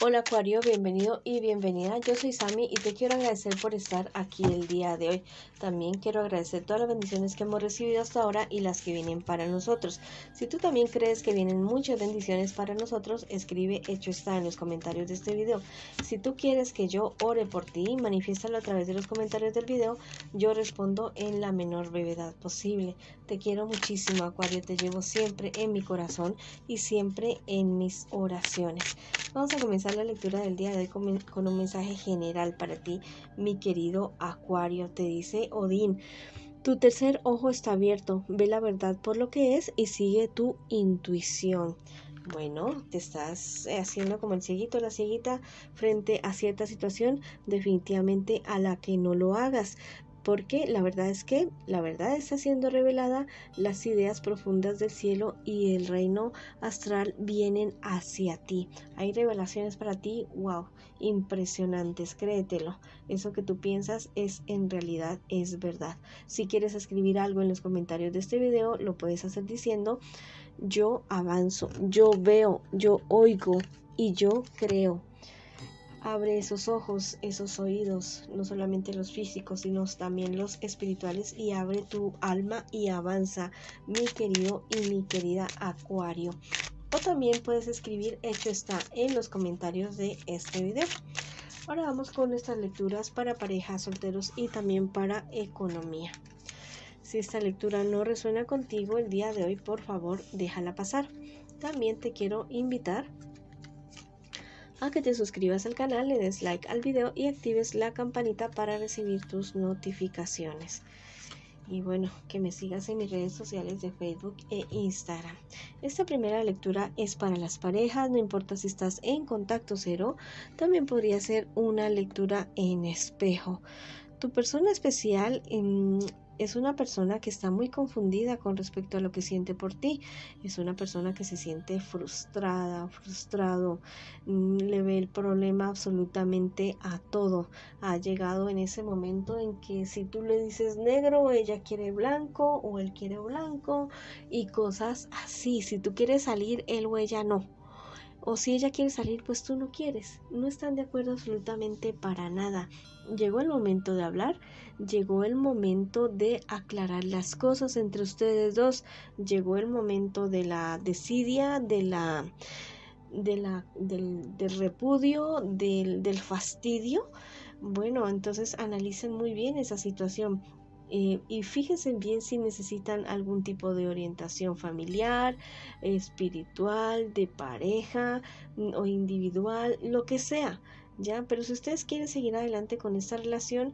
Hola Acuario, bienvenido y bienvenida. Yo soy Sami y te quiero agradecer por estar aquí el día de hoy. También quiero agradecer todas las bendiciones que hemos recibido hasta ahora y las que vienen para nosotros. Si tú también crees que vienen muchas bendiciones para nosotros, escribe hecho está en los comentarios de este video. Si tú quieres que yo ore por ti, manifiéstalo a través de los comentarios del video. Yo respondo en la menor brevedad posible. Te quiero muchísimo, Acuario, te llevo siempre en mi corazón y siempre en mis oraciones. Vamos a comenzar la lectura del día de hoy con un mensaje general para ti, mi querido Acuario. Te dice Odín: tu tercer ojo está abierto, ve la verdad por lo que es y sigue tu intuición. Bueno, te estás haciendo como el cieguito, la cieguita frente a cierta situación, definitivamente a la que no lo hagas. Porque la verdad es que la verdad está siendo revelada, las ideas profundas del cielo y el reino astral vienen hacia ti. Hay revelaciones para ti, wow, impresionantes, créetelo. Eso que tú piensas en realidad es verdad. Si quieres escribir algo en los comentarios de este video, lo puedes hacer diciendo: yo avanzo, yo veo, yo oigo y yo creo. Abre esos ojos, esos oídos, no solamente los físicos, sino también los espirituales, y abre tu alma y avanza, mi querido y mi querida Acuario. O también puedes escribir hecho está en los comentarios de este video. Ahora vamos con nuestras lecturas para parejas, solteros y también para economía. Si esta lectura no resuena contigo el día de hoy, por favor déjala pasar. También te quiero invitar a que te suscribas al canal, le des like al video y actives la campanita para recibir tus notificaciones. Y bueno, que me sigas en mis redes sociales de Facebook e Instagram. Esta primera lectura es para las parejas, no importa si estás en contacto cero, también podría ser una lectura en espejo. Tu persona especial es una persona que está muy confundida con respecto a lo que siente por ti. Es una persona que se siente frustrada, frustrado, le ve el problema absolutamente a todo. Ha llegado en ese momento en que si tú le dices negro, ella quiere blanco o él quiere blanco y cosas así. Si tú quieres salir, él o ella no. O si ella quiere salir, pues tú no quieres. No están de acuerdo absolutamente para nada. Llegó el momento de hablar, llegó el momento de aclarar las cosas entre ustedes dos, llegó el momento de la desidia, del repudio, del fastidio. Bueno, entonces analicen muy bien esa situación. Y fíjense bien si necesitan algún tipo de orientación familiar, espiritual, de pareja o individual, lo que sea. ¿Ya? Pero si ustedes quieren seguir adelante con esta relación,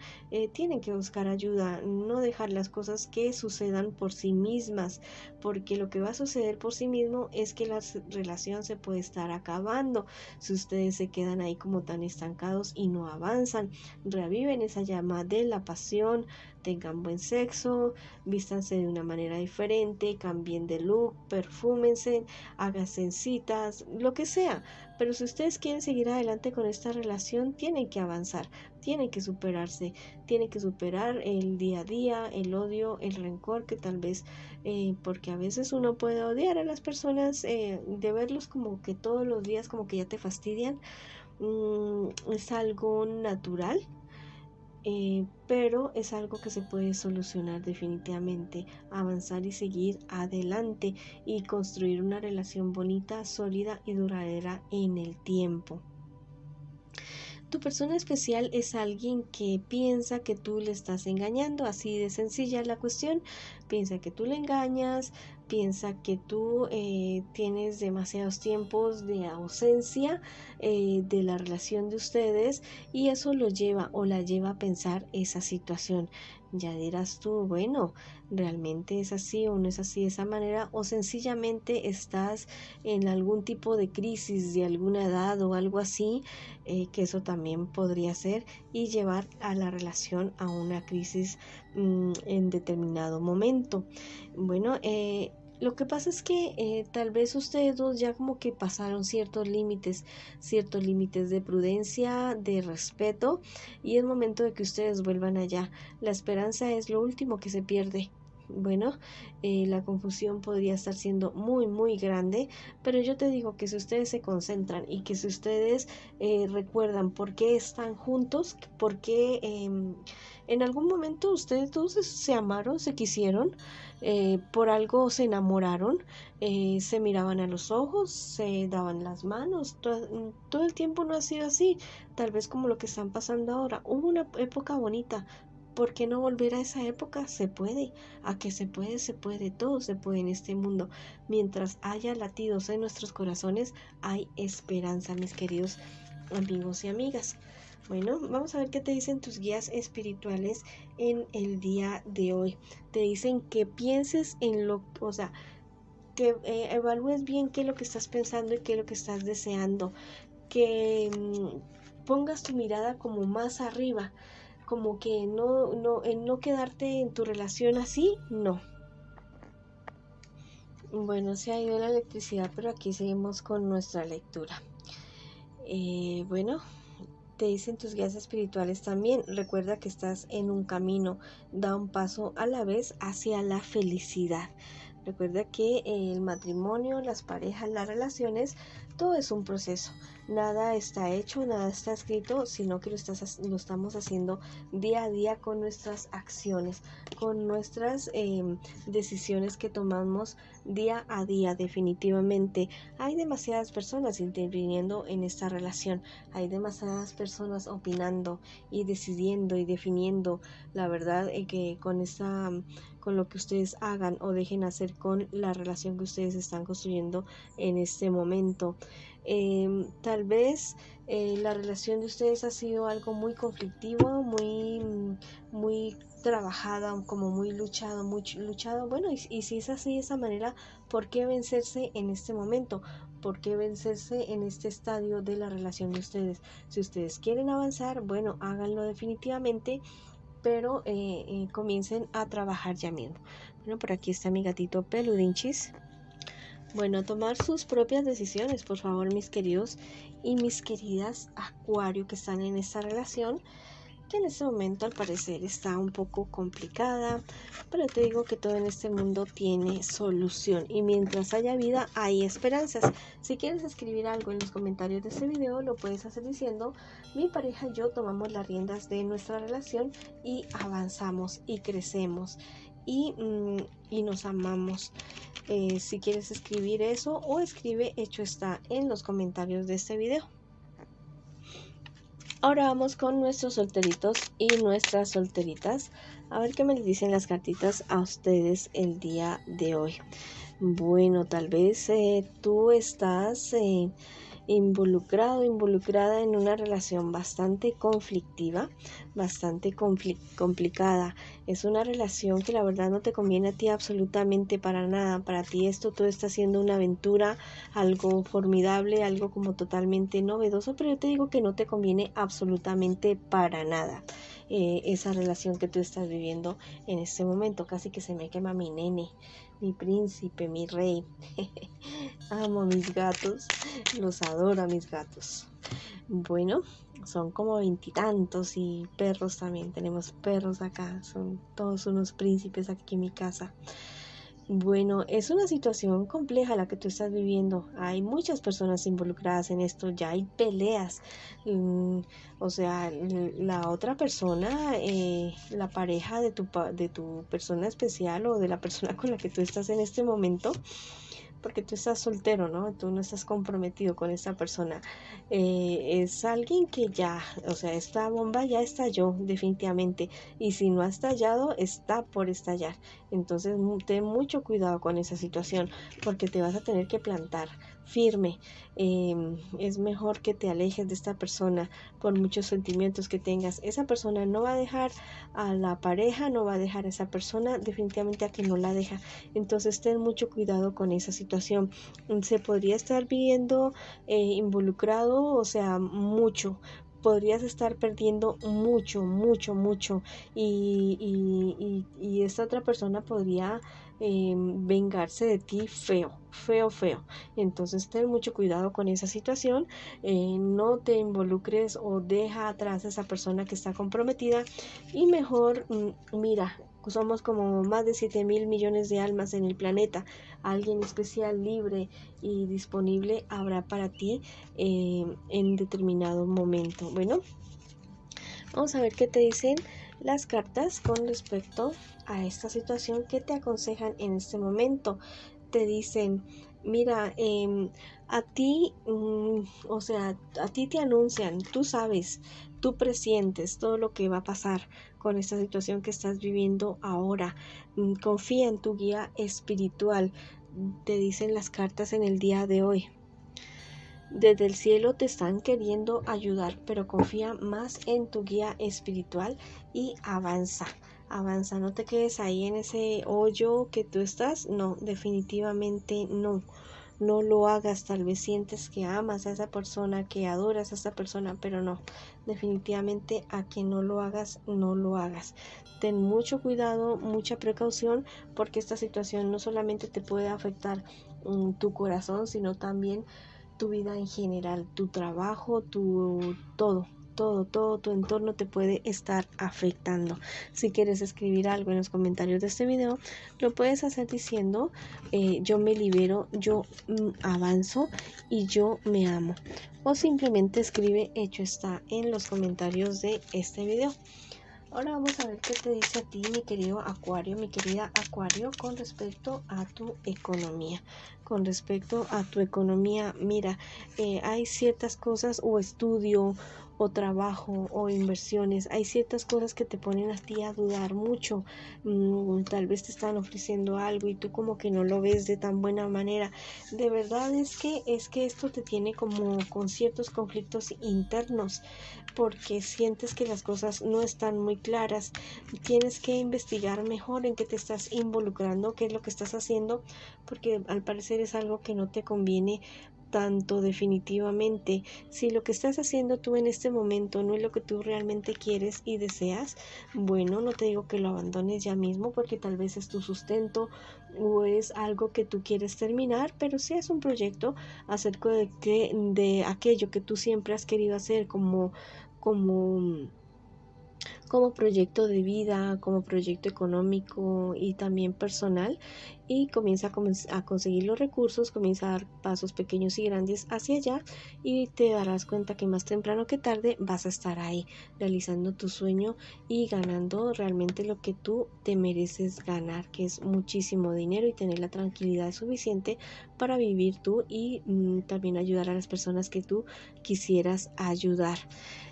tienen que buscar ayuda, no dejar las cosas que sucedan por sí mismas, porque lo que va a suceder por sí mismo es que la relación se puede estar acabando si ustedes se quedan ahí como tan estancados y no avanzan. Reaviven esa llama de la pasión, tengan buen sexo, vístanse de una manera diferente, cambien de look, perfúmense, háganse citas, lo que sea. Pero si ustedes quieren seguir adelante con esta relación, tienen que avanzar, tienen que superarse, tienen que superar el día a día, el odio, el rencor que tal vez, porque a veces uno puede odiar a las personas, de verlos como que todos los días como que ya te fastidian, es algo natural. Pero es algo que se puede solucionar definitivamente, avanzar y seguir adelante y construir una relación bonita, sólida y duradera en el tiempo. Tu persona especial es alguien que piensa que tú le estás engañando, así de sencilla la cuestión. Piensa que tú le engañas, piensa que tú tienes demasiados tiempos de ausencia de la relación de ustedes, y eso lo lleva o la lleva a pensar esa situación. Ya dirás tú, bueno, ¿realmente es así o no es así de esa manera? O sencillamente estás en algún tipo de crisis de alguna edad o algo así, que eso también podría ser y llevar a la relación a una crisis en determinado momento. Bueno, lo que pasa es que tal vez ustedes dos ya como que pasaron ciertos límites de prudencia, de respeto, y es momento de que ustedes vuelvan allá. La esperanza es lo último que se pierde. Bueno, la confusión podría estar siendo muy grande, pero yo te digo que si ustedes se concentran y que si ustedes recuerdan por qué están juntos, por qué en algún momento ustedes todos se amaron, se quisieron, por algo se enamoraron, se miraban a los ojos, se daban las manos, todo el tiempo no ha sido así, tal vez como lo que están pasando ahora. Hubo una época bonita. ¿Por qué no volver a esa época? Se puede, a que se puede, todo se puede en este mundo. Mientras haya latidos en nuestros corazones, hay esperanza, mis queridos amigos y amigas. Bueno, vamos a ver qué te dicen tus guías espirituales en el día de hoy. Te dicen que pienses en o sea, que evalúes bien qué es lo que estás pensando y qué es lo que estás deseando. Que pongas tu mirada como más arriba, como que en no quedarte en tu relación así, no. Bueno, se ha ido la electricidad, pero aquí seguimos con nuestra lectura. Bueno, te dicen tus guías espirituales también, recuerda que estás en un camino, da un paso a la vez hacia la felicidad. Recuerda que el matrimonio, las parejas, las relaciones, todo es un proceso. Nada está hecho, nada está escrito, sino que lo estamos haciendo día a día con nuestras acciones, con nuestras decisiones que tomamos día a día. Definitivamente hay demasiadas personas interviniendo en esta relación, hay demasiadas personas opinando y decidiendo y definiendo la verdad que con lo que ustedes hagan o dejen hacer con la relación que ustedes están construyendo en este momento. Tal vez la relación de ustedes ha sido algo muy conflictivo, muy trabajada, como muy luchado. Bueno, y si es así de esa manera, ¿por qué vencerse en este momento? ¿Por qué vencerse en este estadio de la relación de ustedes? Si ustedes quieren avanzar, bueno, háganlo definitivamente, pero comiencen a trabajar ya mismo. Bueno, por aquí está mi gatito Peludinchis. Bueno, tomar sus propias decisiones, por favor, mis queridos y mis queridas Acuario que están en esta relación, que en este momento al parecer está un poco complicada, pero te digo que todo en este mundo tiene solución y mientras haya vida hay esperanzas. Si quieres escribir algo en los comentarios de este video, lo puedes hacer diciendo: mi pareja y yo tomamos las riendas de nuestra relación y avanzamos y crecemos y nos amamos. Si quieres escribir eso, o escribe hecho está en los comentarios de este video. Ahora vamos con nuestros solteritos y nuestras solteritas. A ver qué me dicen las cartitas a ustedes el día de hoy. Bueno, tal vez tú estás involucrada en una relación bastante conflictiva, bastante complicada. Es una relación que la verdad no te conviene a ti absolutamente para nada. Para ti esto todo está siendo una aventura, algo formidable, algo como totalmente novedoso, pero yo te digo que no te conviene absolutamente para nada. Esa relación que tú estás viviendo en este momento. Casi que se me quema mi nene, mi príncipe, mi rey. Amo mis gatos, los adoro a mis gatos. Bueno, son como 20 y tantos, y perros también. Tenemos perros acá, son todos unos príncipes aquí en mi casa. Bueno, es una situación compleja la que tú estás viviendo. Hay muchas personas involucradas en esto, ya hay peleas. O sea, la otra persona, la pareja de tu persona especial o de la persona con la que tú estás en este momento, porque tú estás soltero, ¿no? Tú no estás comprometido con esta persona. Es alguien que ya, o sea, esta bomba ya estalló definitivamente. Y si no ha estallado, está por estallar. Entonces, ten mucho cuidado con esa situación, porque te vas a tener que plantar firme. Es mejor que te alejes de esta persona por muchos sentimientos que tengas. Esa persona no va a dejar a la pareja, no va a dejar a esa persona, definitivamente a que no la deja. Entonces ten mucho cuidado con esa situación. Se podría estar viendo involucrado, o sea, mucho. Podrías estar perdiendo mucho y esta otra persona podría vengarse de ti feo. Entonces ten mucho cuidado con esa situación. No te involucres o deja atrás a esa persona que está comprometida y mejor mira somos como más de 7.000 millones de almas en el planeta. Alguien especial, libre y disponible habrá para ti en determinado momento. Bueno, vamos a ver qué te dicen las cartas con respecto a esta situación que te aconsejan en este momento. Te dicen, mira, a ti, o sea, a ti te anuncian, tú sabes, tú presientes todo lo que va a pasar con esta situación que estás viviendo ahora. Confía en tu guía espiritual, te dicen las cartas en el día de hoy. Desde el cielo te están queriendo ayudar, pero confía más en tu guía espiritual y avanza. Avanza, no te quedes ahí en ese hoyo que tú estás. No, definitivamente no. No lo hagas. Tal vez sientes que amas a esa persona, que adoras a esa persona, pero no. Definitivamente a que no lo hagas, no lo hagas. Ten mucho cuidado, mucha precaución, porque esta situación no solamente te puede afectar tu corazón, sino también tu vida en general, tu trabajo, todo tu entorno te puede estar afectando. Si quieres escribir algo en los comentarios de este video, lo puedes hacer diciendo yo me libero, yo avanzo y yo me amo. O simplemente escribe hecho está en los comentarios de este video. Ahora vamos a ver qué te dice a ti, mi querido Acuario, mi querida Acuario, con respecto a tu economía. Con respecto a tu economía, mira, hay ciertas cosas o estudio o trabajo o inversiones, hay ciertas cosas que te ponen a ti a dudar mucho. Tal vez te están ofreciendo algo y tú como que no lo ves de tan buena manera. De verdad es que esto te tiene como con ciertos conflictos internos, porque sientes que las cosas no están muy claras. Tienes que investigar mejor en qué te estás involucrando, qué es lo que estás haciendo, porque al parecer es algo que no te conviene tanto definitivamente. Si lo que estás haciendo tú en este momento no es lo que tú realmente quieres y deseas, bueno, no te digo que lo abandones ya mismo, porque tal vez es tu sustento o es algo que tú quieres terminar, pero si es un proyecto acerca de aquello que tú siempre has querido hacer como como proyecto de vida, como proyecto económico y también personal, y comienza a conseguir los recursos, comienza a dar pasos pequeños y grandes hacia allá, y te darás cuenta que más temprano que tarde vas a estar ahí realizando tu sueño y ganando realmente lo que tú te mereces ganar, que es muchísimo dinero, y tener la tranquilidad suficiente para vivir tú y también ayudar a las personas que tú quisieras ayudar.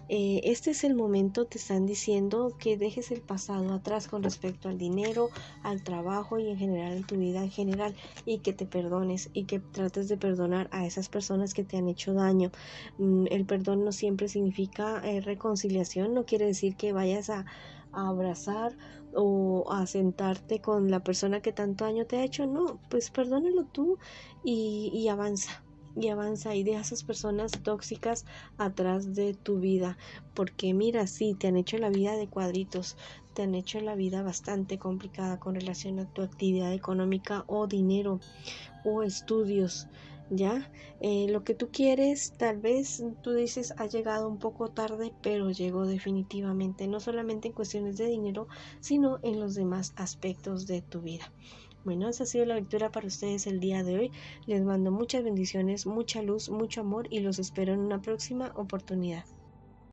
Este es el momento, te están diciendo que dejes el pasado atrás con respecto al dinero, al trabajo y en general en tu vida en general, y que te perdones y que trates de perdonar a esas personas que te han hecho daño. El perdón no siempre significa reconciliación, no quiere decir que vayas a abrazar o a sentarte con la persona que tanto daño te ha hecho. No, pues perdónalo tú y avanza. Y avanza y deja a esas personas tóxicas atrás de tu vida, porque mira, sí, te han hecho la vida de cuadritos, te han hecho la vida bastante complicada con relación a tu actividad económica o dinero o estudios. Ya, lo que tú quieres, tal vez tú dices ha llegado un poco tarde, pero llegó definitivamente, no solamente en cuestiones de dinero, sino en los demás aspectos de tu vida. Bueno, esa ha sido la lectura para ustedes el día de hoy. Les mando muchas bendiciones, mucha luz, mucho amor, y los espero en una próxima oportunidad.